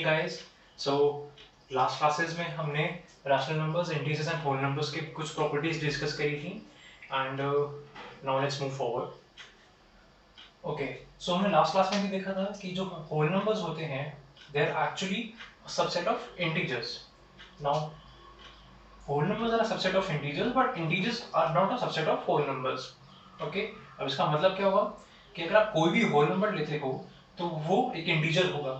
Guys, so last classes में हमने rational numbers, integers and whole numbers की कुछ प्रॉपर्टीज डिस्कस करी थी and now let's move forward. Okay, so हमने लास्ट क्लास में भी देखा था कि जो होल नंबर्स होते हैं they are actually subset of integers. Now whole numbers are a subset of integers but integers are not a subset of whole numbers. Okay, अब इसका मतलब क्या होगा कि अगर आप कोई भी होल नंबर लेते हो तो वो एक इंटीजर होगा,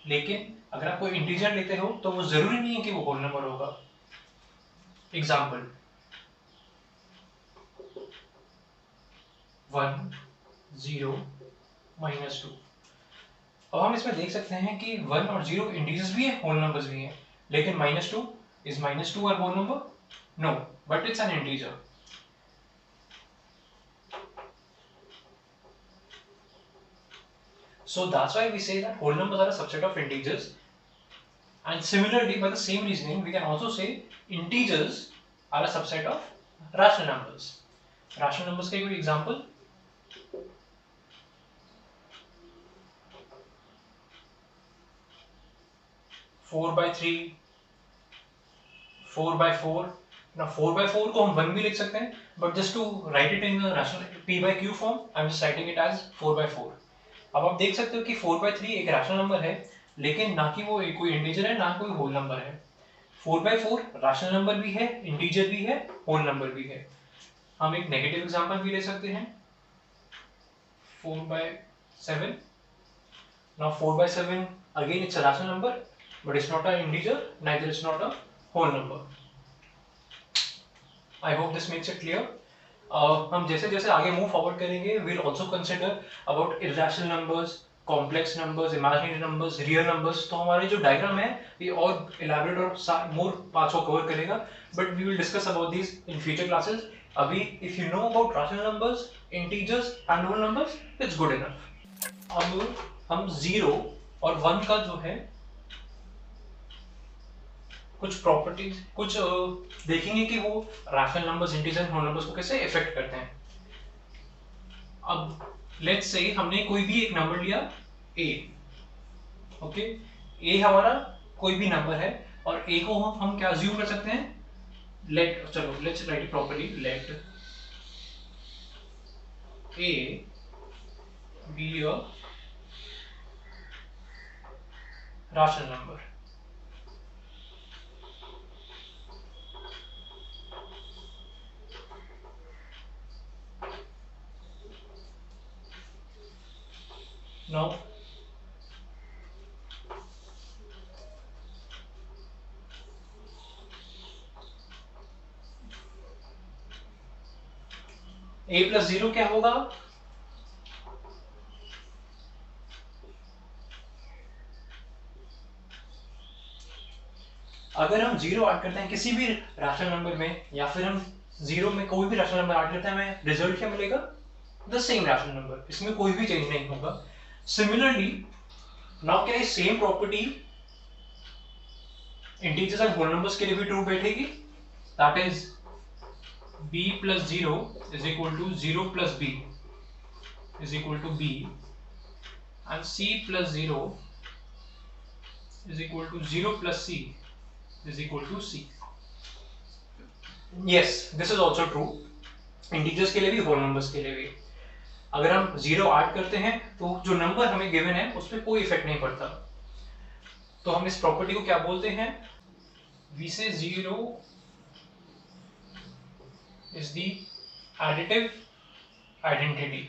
लेकिन अगर आप कोई इंटीजर लेते हो तो वो जरूरी नहीं है कि वो होल नंबर होगा। एग्जाम्पल 1 0 -2। अब हम इसमें देख सकते हैं कि 1 और 0 इंटीजर्स भी है, होल नंबर्स भी हैं, लेकिन -2 इज -2 और whole number? No, but it's an integer. So that's why we say that whole numbers are a subset of integers. And similarly, by the same reasoning, we can also say integers are a subset of rational numbers. Rational numbers का कोई example? 4/3, 4/4. Now 4/4 को हम 1 भी लिख सकते हैं, but just to write it in the rational p/q form, I'm just writing it as 4/4. अब आप देख सकते हो कि 4/3 एक rational नंबर है, लेकिन ना कि वो कोई इंटीजर है ना कोई होल नंबर है। 4/4 राशनल नंबर भी है, इंटीजर भी है, होल नंबर भी है। हम एक नेगेटिव एग्जांपल भी ले सकते हैं, 4/7। Now 4/7 again it's a rational number but it's not a integer, neither it's not a whole number. I hope this makes it clear. हम जैसे जैसे आगे मूव फॉरवर्ड करेंगे we'll also consider about irrational numbers, complex numbers, imaginary numbers, real numbers. तो हमारे जो diagram है ये और इलैबोरेट और मोर पार्ट्स को कवर करेगा, but we will discuss about this in future classes. अभी if you know about rational numbers, integers and whole numbers, it's good enough. अब हम 0 और 1 का जो है कुछ प्रॉपर्टीज कुछ देखेंगे कि वो rational numbers, integers, whole numbers को कैसे इफेक्ट करते हैं। अब लेट्स से हमने कोई भी एक नंबर लिया a, ओके, a हमारा कोई भी नंबर है और a को हम क्या अज्यूम कर सकते हैं, चलो let's write it properly, let a be a rational number. Now a plus 0 क्या होगा, अगर हम 0 ऐड करते हैं किसी भी रैशनल नंबर में या फिर हम 0 में कोई भी रैशनल नंबर ऐड करते हैं, हमें रिजल्ट क्या मिलेगा, द सेम रैशनल नंबर, इसमें कोई भी चेंज नहीं होगा। सिमिलरली नाउ क्या same property integers and whole numbers के लिए भी ट्रू बैठेगी, that is b plus 0 is equal to 0 plus b is equal to b and c plus 0 is equal to 0 plus c is equal to c. Yes, this is also true integers के लिए भी, whole numbers के लिए भी। अगर हम 0 add करते हैं तो जो नंबर हमें गिवन है उस पर कोई इफेक्ट नहीं पड़ता। तो हम इस प्रॉपर्टी को क्या बोलते हैं, we say 0 is the additive identity.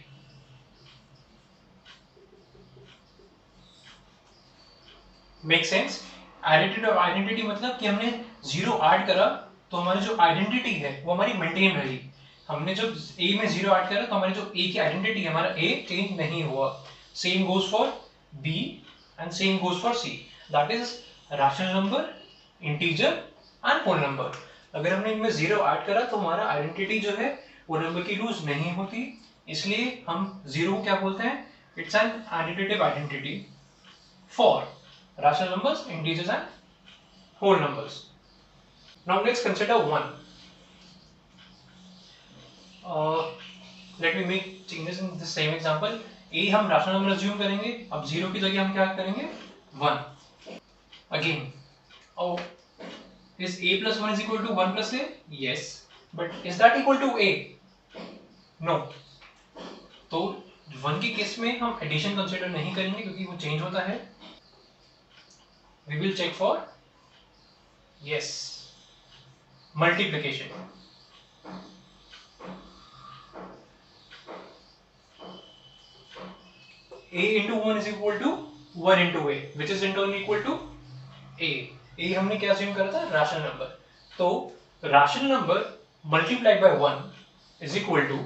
Make sense? Additive identity मतलब कि हमने 0 ऐड करा तो हमारी जो आइडेंटिटी है वो हमारी मेंटेन रही। हमने जब a में 0 ऐड करा तो हमारी जो a की आइडेंटिटी है, हमारा a चेंज नहीं हुआ। Same goes for b and same goes for c, that is rational number, integer and whole number. अगर हमने इनमें 0 ऐड करा तो हमारा आइडेंटिटी जो है वो नंबर की लूज नहीं होती, इसलिए हम 0 को क्या बोलते हैं, it's an additive identity for rational numbers, integers and whole numbers. Now let's consider 1. Let me make changes in the same example. a हम rational number assume करेंगे, अब 0 की जगह हम क्या करेंगे, 1। again. Oh, is a plus 1 is equal to 1 plus a? Yes, but is that equal to a? No. तो 1 के केस में हम एडिशन कंसीडर नहीं करेंगे क्योंकि वो चेंज होता है. We will check for yes multiplication. A into 1 is equal to 1 into a, which is in turn equal to a. a हमने क्या assume करा था? rational number. तो rational number multiplied by 1 is equal to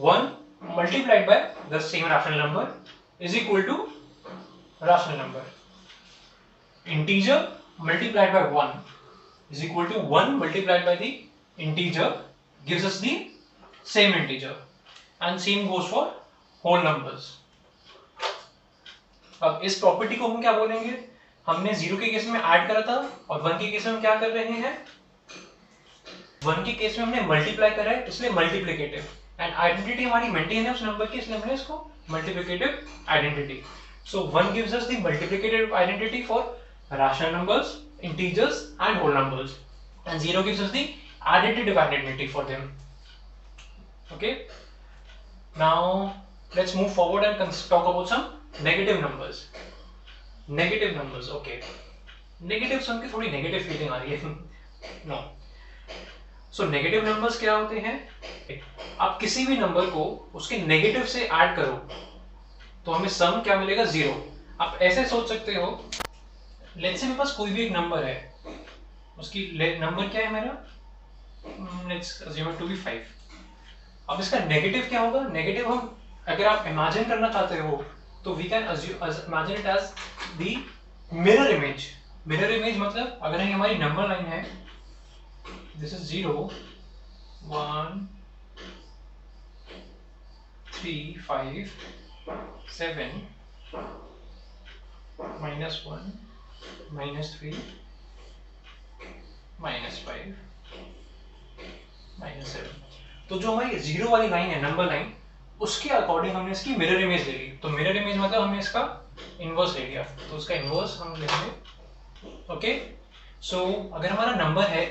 1 multiplied by the same rational number is equal to rational number. Integer multiplied by 1 is equal to 1 multiplied by the integer gives us the same integer, and same goes for whole numbers. अब इस property को हम क्या बोलेंगे? हमने 0 के case में add करा था और 1 के केस में हम क्या कर रहे हैं? 1 के केस में हमने मल्टीप्लाई करा है, इसलिए मल्टीप्लिकेटिव, एंड आइडेंटिटी हमारी मेंटेन है उस नंबर की, इसलिए हमने इसको multiplicative identity. So 1 gives us the multiplicative identity for rational numbers, integers and whole numbers, and 0 gives us the additive identity for them. Okay, now let's move forward and talk about some negative numbers. Negative numbers, okay. Negative सुन के थोड़ी negative feeling आ रही है. No. So negative numbers क्या होते हैं? आप किसी भी नंबर को उसके नेगेटिव से ऐड करो तो हमें सम क्या मिलेगा? 0. आप ऐसे सोच सकते हो, लेट्स से मेरे पास कोई भी एक नंबर है, उसकी नंबर क्या है मेरा? Let's assume it to be 5. अब इसका नेगेटिव क्या होगा? नेगेटिव हम अगर आप इमेजिन करना चाहते हो तो we can imagine it as the mirror image. Mirror image मतलब अगर ये हमारी नंबर लाइन है, दिस इज 0 1 3 5 7 -1 -3 -5 -7. तो जो हमारी 0 वाली लाइन है, नंबर लाइन, उसके अकॉर्डिंग हमने इसकी मिरर इमेज ले ली. तो मिरर इमेज मतलब हमने इसका इनवर्स ले लिया, तो उसका इनवर्स हम लेंगे. ओके, सो अगर हमारा नंबर है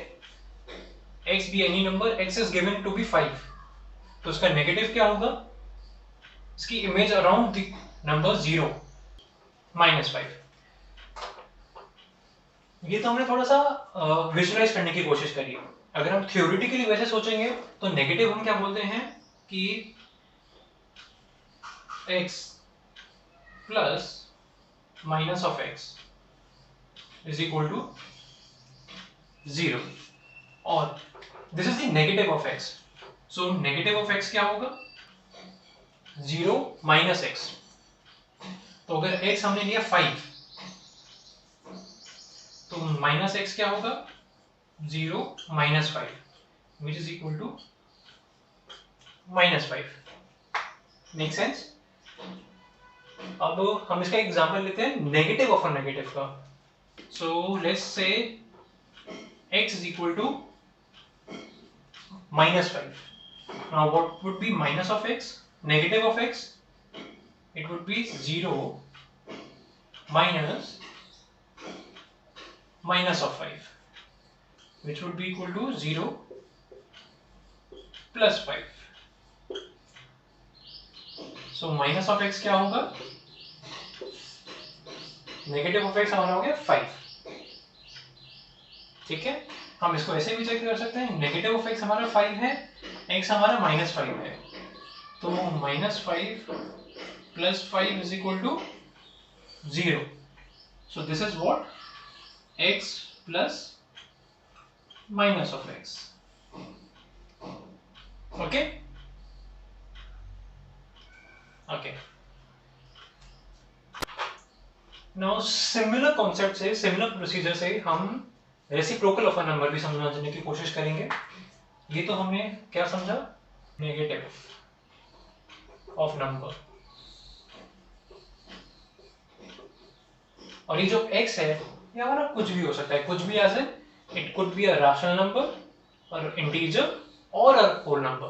x भी any number, x is given to be 5, तो उसका नेगेटिव क्या होगा? इसकी इमेज अराउंड द नंबर 0 -5. ये तो हमने थोड़ा सा विजुअलाइज करने की कोशिश करी है. अगर हम थ्योरेटिकली वैसे सोचेंगे तो नेगेटिव हम क्या बोलते हैं कि x plus minus of x is equal to 0, और this is the negative of x. So negative of x क्या होगा? 0 माइनस x. तो अगर x हमने लिया 5, तो माइनस x क्या होगा? 0 minus 5, which is equal to -5. Make sense? अब हम इसका एग्जांपल लेते हैं नेगेटिव ऑफ अ नेगेटिव का. So let's say x is equal to -5. Now what would be minus of x? Negative of x? It would be 0 minus of 5, which would be equal to 0 plus 5. So minus of x क्या होगा? Negative of x हमारा हो गया 5. ठीक है, हम इसको ऐसे भी चेक कर सकते हैं. नेगेटिव ऑफ x हमारा 5 है, x हमारा -5 है, तो -5 plus 5 is equal to 0. So this is what? X plus minus of x. Okay? Okay. Now similar concept से, similar procedure से हम reciprocal of a number भी समझने की कोशिश करेंगे. ये तो हमने क्या समझा? Negative of number. और ये जो x है ये हमारा कुछ भी हो सकता है, कुछ भी ऐसे. It could be a rational number और इंटीजर और अ होल नंबर.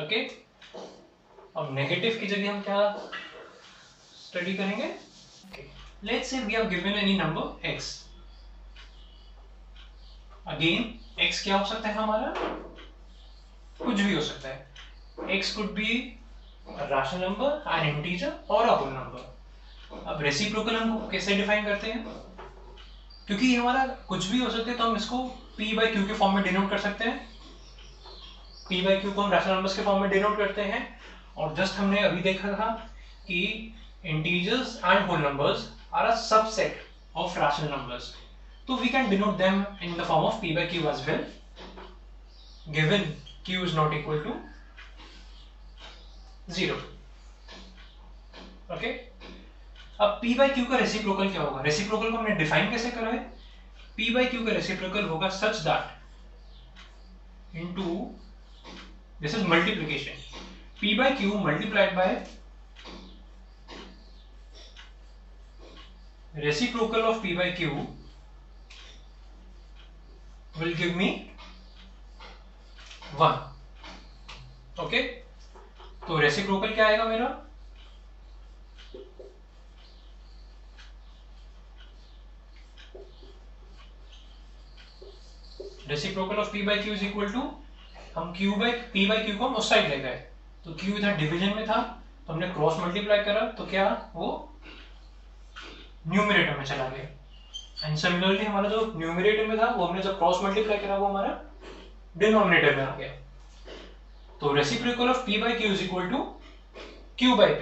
ओके, अब नेगेटिव की जगह हम क्या स्टडी करेंगे? Let's say we have given any number x. Again x क्या हो सकता है हमारा, कुछ भी हो सकता है. x could be a rational number, an integer or a whole number. अब रेसिप्रोकल हम कैसे डिफाइन करते हैं, क्योंकि ये हमारा कुछ भी हो सकता है तो हम इसको p by q के फॉर्म में डिनोट कर सकते हैं. p by q को हम रैशनल नंबर्स के फॉर्म में डिनोट करते हैं. और जस्ट हमने अभी देखा था कि integers and whole numbers are a subset of rational numbers, तो we can denote them in the form of p by q as well, given q is not equal to 0. Okay, अब p by q का reciprocal क्या होगा, reciprocal को हमने define कैसे करा है, p by q का रेसिप्रोकल होगा such that into, this is multiplication, p by q multiplied by reciprocal of p by q will give me 1. Okay, तो रेसिप्रोकल क्या आएगा मेरा, reciprocal of p by q is equal to, हम p by q को हम उस side ले गए, तो q इधर डिवीजन में था तो हमने क्रॉस मल्टीप्लाई करा तो क्या वो न्यूमरेटर में चला गया. एंड सिमिलरली हमारा जो न्यूमरेटर में था वो हमने जब क्रॉस मल्टीप्लाई करा वो हमारा डिनोमिनेटर में आ गया. तो reciprocal of p by q is equal to q by p.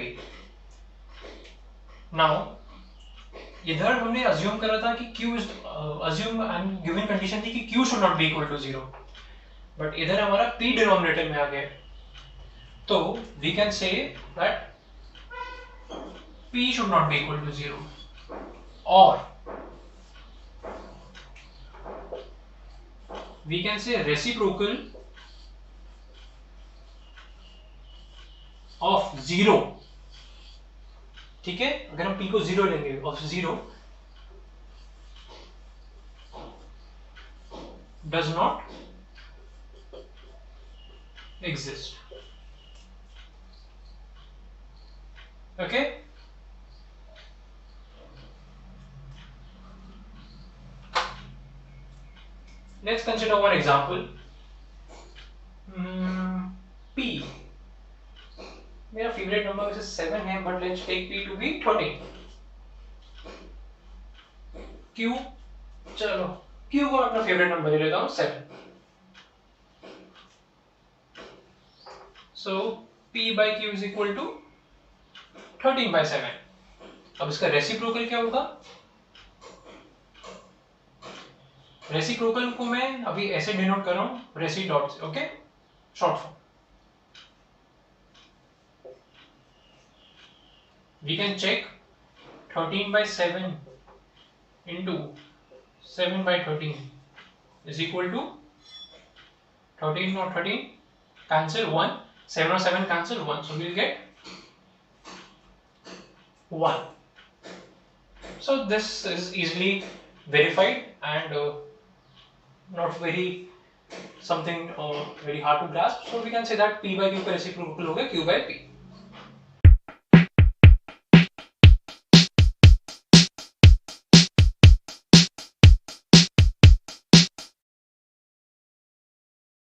Now इधर हमने अज्यूम करा था कि q is assume and given condition थी कि q should not be equal to 0, but इधर हमारा p डिनोमिनेटर में आ गया, तो we can say that p should not be equal to 0, और we can say reciprocal of 0. ठीक है, अगर हम p को 0 लेंगे, of 0 does not exist. Okay, let's consider one example. p, मेरा फेवरेट नंबर वैसे 7 है, but let's take p to be 13. q, चलो q को अपना फेवरेट नंबर ले लेता हूँ 7. so p by q is equal to 13 by 7. अब इसका रेसिप्रोकल क्या होगा, रेसिप्रोकल को मैं अभी ऐसे डिनोट कर रहा हूँ रेसी डॉट से. Okay, short form. we can check 13 by 7 into 7 by 13 is equal to 13 or 13 cancel 1, 7 or 7 cancel 1, so we'll get 1. So this is easily verified and not very something very hard to grasp, so we can say that p by q का reciprocal होगा q by p.